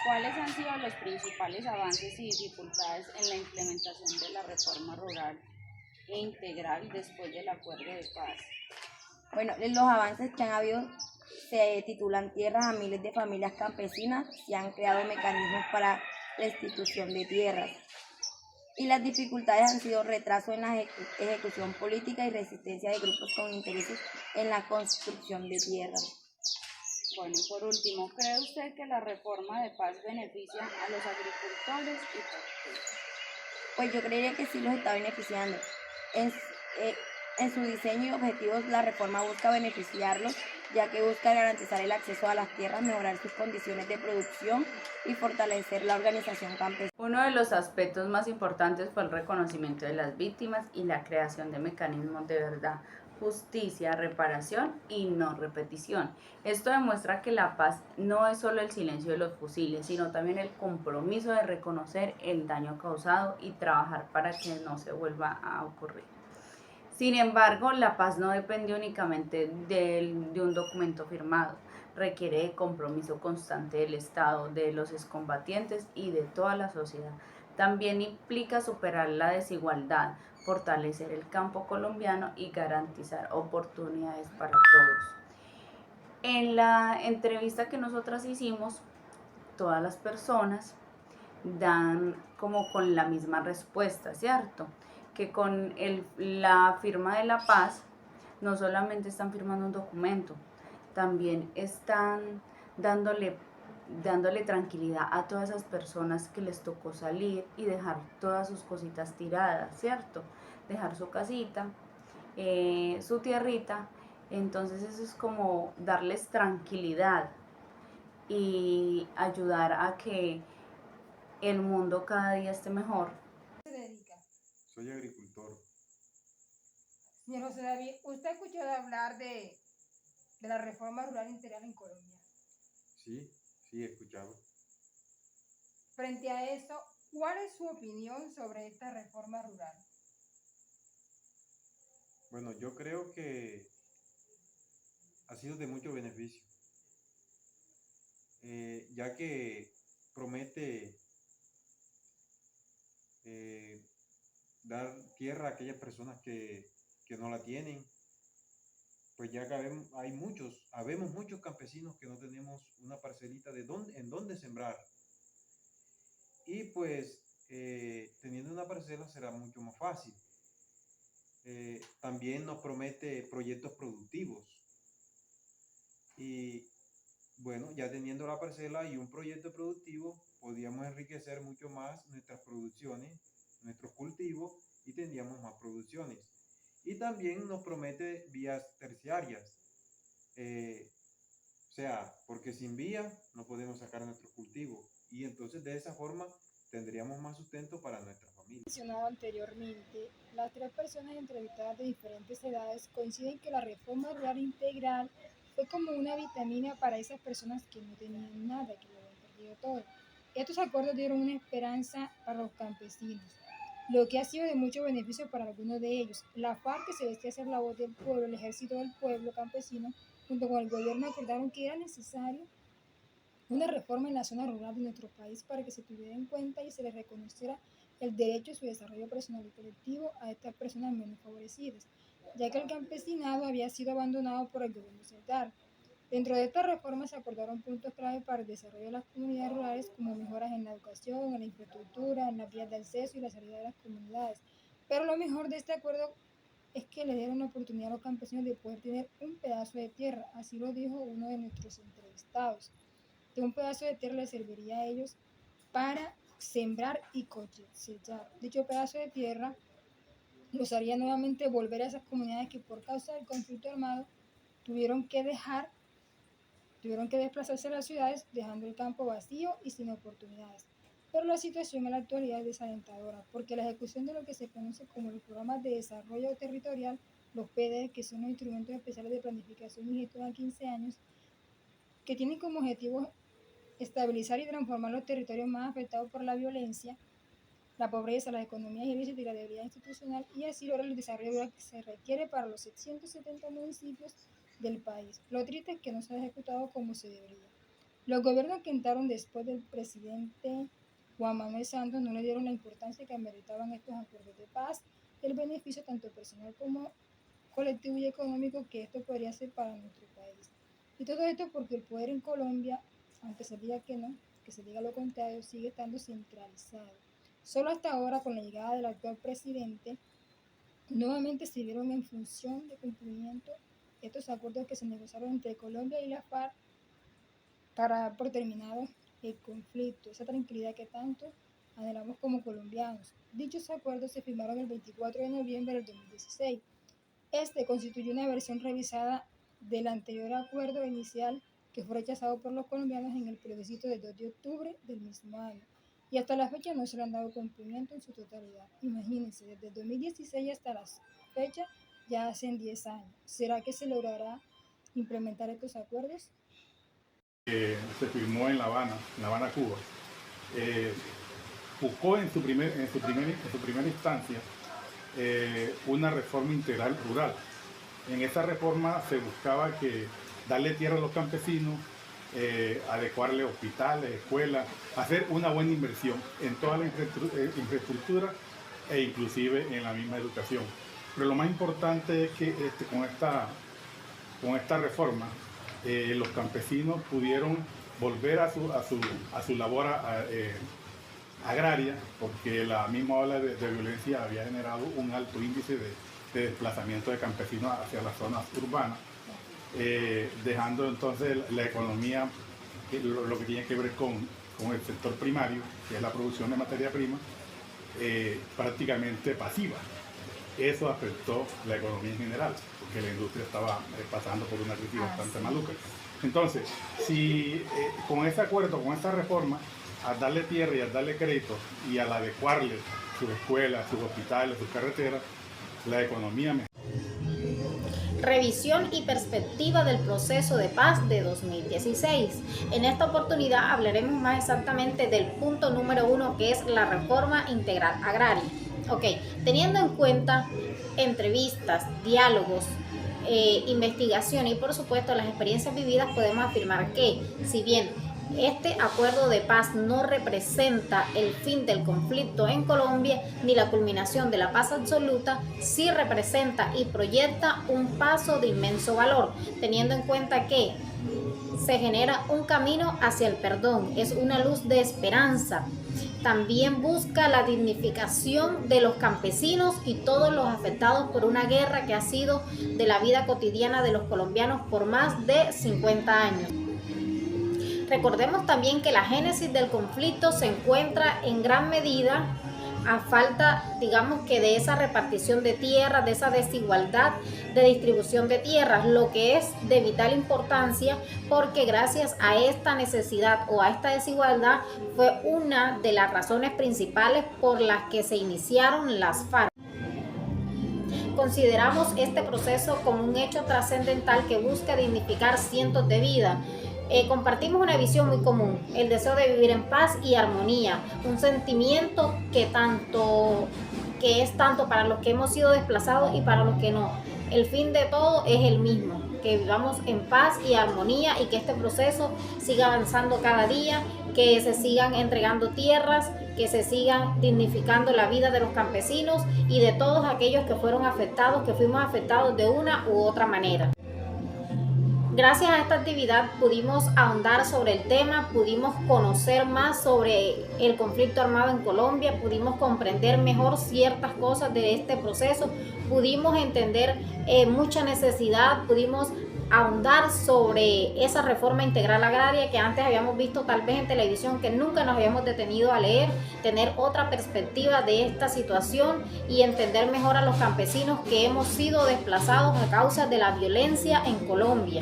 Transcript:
¿Cuáles han sido los principales avances y dificultades en la implementación de la reforma rural e integral después del acuerdo de paz? Bueno, los avances que han habido se titulan Tierras a miles de familias campesinas, se han creado mecanismos para restitución de tierras. Y las dificultades han sido retraso en la ejecución política y resistencia de grupos con intereses en la construcción de tierras. Bueno, y por último, ¿cree usted que la reforma de paz beneficia a los agricultores y por qué? Pues yo creería que sí los está beneficiando. En, eh, en su diseño y objetivos, la reforma busca beneficiarlos, ya que busca garantizar el acceso a las tierras, mejorar sus condiciones de producción y fortalecer la organización campesina. Uno de los aspectos más importantes fue el reconocimiento de las víctimas y la creación de mecanismos de verdad, justicia, reparación y no repetición. Esto demuestra que la paz no es solo el silencio de los fusiles, sino también el compromiso de reconocer el daño causado y trabajar para que no se vuelva a ocurrir. Sin embargo, la paz no depende únicamente de un documento firmado, requiere de compromiso constante del Estado, de los excombatientes y de toda la sociedad. También implica superar la desigualdad, fortalecer el campo colombiano y garantizar oportunidades para todos. En la entrevista que nosotras hicimos, todas las personas dan como con la misma respuesta, ¿cierto? Que con la firma de la paz no solamente están firmando un documento, también están dándole, dándole tranquilidad a todas esas personas que les tocó salir y dejar todas sus cositas tiradas, ¿cierto? Dejar su casita, su tierrita. Entonces eso es como darles tranquilidad y ayudar a que el mundo cada día esté mejor. ¿Se dedica? Soy agricultor. Señor José David, ¿usted ha escuchado hablar de la reforma rural integral en Colombia? Sí, sí, he escuchado. Frente a eso, ¿cuál es su opinión sobre esta reforma rural? Bueno, yo creo que ha sido de mucho beneficio, ya que promete dar tierra a aquellas personas que no la tienen. Pues ya que habemos muchos campesinos que no tenemos una parcelita en dónde sembrar. Y pues teniendo una parcela será mucho más fácil. También nos promete proyectos productivos. Y bueno, ya teniendo la parcela y un proyecto productivo, podríamos enriquecer mucho más nuestras producciones, nuestros cultivos, y tendríamos más producciones. Y también nos promete vías terciarias. O sea, porque sin vía no podemos sacar nuestros cultivos. Y entonces de esa forma tendríamos más sustento para nuestra familia. Mencionado anteriormente, las tres personas entrevistadas de diferentes edades coinciden que la reforma rural integral fue como una vitamina para esas personas que no tenían nada, que lo habían perdido todo. Estos acuerdos dieron una esperanza para los campesinos, lo que ha sido de mucho beneficio para algunos de ellos. La FARC, que se decía ser la voz del pueblo, el ejército del pueblo campesino, junto con el gobierno acordaron que era necesario una reforma en la zona rural de nuestro país para que se tuviera en cuenta y se les reconociera el derecho a su desarrollo personal y colectivo a estas personas menos favorecidas, ya que el campesinado había sido abandonado por el gobierno central. Dentro de estas reformas se acordaron puntos clave para el desarrollo de las comunidades rurales, como mejoras en la educación, en la infraestructura, en las vías de acceso y la salida de las comunidades. Pero lo mejor de este acuerdo es que le dieron la oportunidad a los campesinos de poder tener un pedazo de tierra, así lo dijo uno de nuestros entrevistados, que un pedazo de tierra les serviría a ellos para sembrar y cosechar. Dicho pedazo de tierra los haría nuevamente volver a esas comunidades que por causa del conflicto armado tuvieron que desplazarse a las ciudades, dejando el campo vacío y sin oportunidades. Pero la situación en la actualidad es desalentadora, porque la ejecución de lo que se conoce como los programas de desarrollo territorial, los PDE, que son los instrumentos especiales de planificación y gestión a 15 años, que tienen como objetivo estabilizar y transformar los territorios más afectados por la violencia, la pobreza, las economías ilícitas y la debilidad institucional, y así lograr el desarrollo que se requiere para los 170 municipios del país. Lo triste es que no se ha ejecutado como se debería. Los gobiernos que entraron después del presidente Juan Manuel Santos no le dieron la importancia que meritaban estos acuerdos de paz, el beneficio tanto personal como colectivo y económico que esto podría ser para nuestro país. Y todo esto porque el poder en Colombia, aunque se diga que no, que se diga lo contrario, sigue estando centralizado. Solo hasta ahora, con la llegada del actual presidente, nuevamente se vieron en función de cumplimiento estos acuerdos que se negociaron entre Colombia y la FARC para dar por terminado el conflicto, esa tranquilidad que tanto anhelamos como colombianos. Dichos acuerdos se firmaron el 24 de noviembre del 2016. Este constituye una versión revisada del anterior acuerdo inicial que fue rechazado por los colombianos en el plebiscito del 2 de octubre del mismo año. Y hasta la fecha no se le han dado cumplimiento en su totalidad. Imagínense, desde el 2016 hasta la fecha ya hacen 10 años. ¿Será que se logrará implementar estos acuerdos? Se firmó en La Habana, Cuba, buscó en su primera instancia una reforma integral rural. En esa reforma se buscaba darle tierra a los campesinos, adecuarle hospitales, escuelas, hacer una buena inversión en toda la infraestructura e inclusive en la misma educación. Pero lo más importante es que con esta reforma los campesinos pudieron volver a su labor agraria, porque la misma ola de violencia había generado un alto índice de desplazamiento de campesinos hacia las zonas urbanas, dejando entonces la economía, lo que tiene que ver con el sector primario, que es la producción de materia prima, prácticamente pasiva. Eso afectó la economía en general, porque la industria estaba pasando por una crisis bastante maluca. Entonces, si con ese acuerdo, con esta reforma, al darle tierra y al darle crédito y al adecuarle sus escuelas, sus hospitales, sus carreteras, la economía mejora. Revisión y perspectiva del proceso de paz de 2016. En esta oportunidad hablaremos más exactamente del punto número 1, que es la reforma integral agraria. Ok, teniendo en cuenta entrevistas, diálogos, investigación y por supuesto las experiencias vividas, podemos afirmar que si bien este acuerdo de paz no representa el fin del conflicto en Colombia ni la culminación de la paz absoluta, sí representa y proyecta un paso de inmenso valor, teniendo en cuenta que se genera un camino hacia el perdón, es una luz de esperanza. También busca la dignificación de los campesinos y todos los afectados por una guerra que ha sido de la vida cotidiana de los colombianos por más de 50 años. Recordemos también que la génesis del conflicto se encuentra en gran medida a falta, digamos que de esa repartición de tierras, de esa desigualdad de distribución de tierras, lo que es de vital importancia porque gracias a esta necesidad o a esta desigualdad fue una de las razones principales por las que se iniciaron las FARC. Consideramos este proceso como un hecho trascendental que busca dignificar cientos de vidas. Compartimos una visión muy común, el deseo de vivir en paz y armonía, un sentimiento que es tanto para los que hemos sido desplazados y para los que no. El fin de todo es el mismo, que vivamos en paz y armonía y que este proceso siga avanzando cada día, que se sigan entregando tierras, que se sigan dignificando la vida de los campesinos y de todos aquellos que fueron afectados, que fuimos afectados de una u otra manera. Gracias a esta actividad pudimos ahondar sobre el tema, pudimos conocer más sobre el conflicto armado en Colombia, pudimos comprender mejor ciertas cosas de este proceso, pudimos entender mucha necesidad, pudimos ahondar sobre esa reforma integral agraria que antes habíamos visto tal vez en televisión, que nunca nos habíamos detenido a leer, tener otra perspectiva de esta situación y entender mejor a los campesinos que hemos sido desplazados a causa de la violencia en Colombia.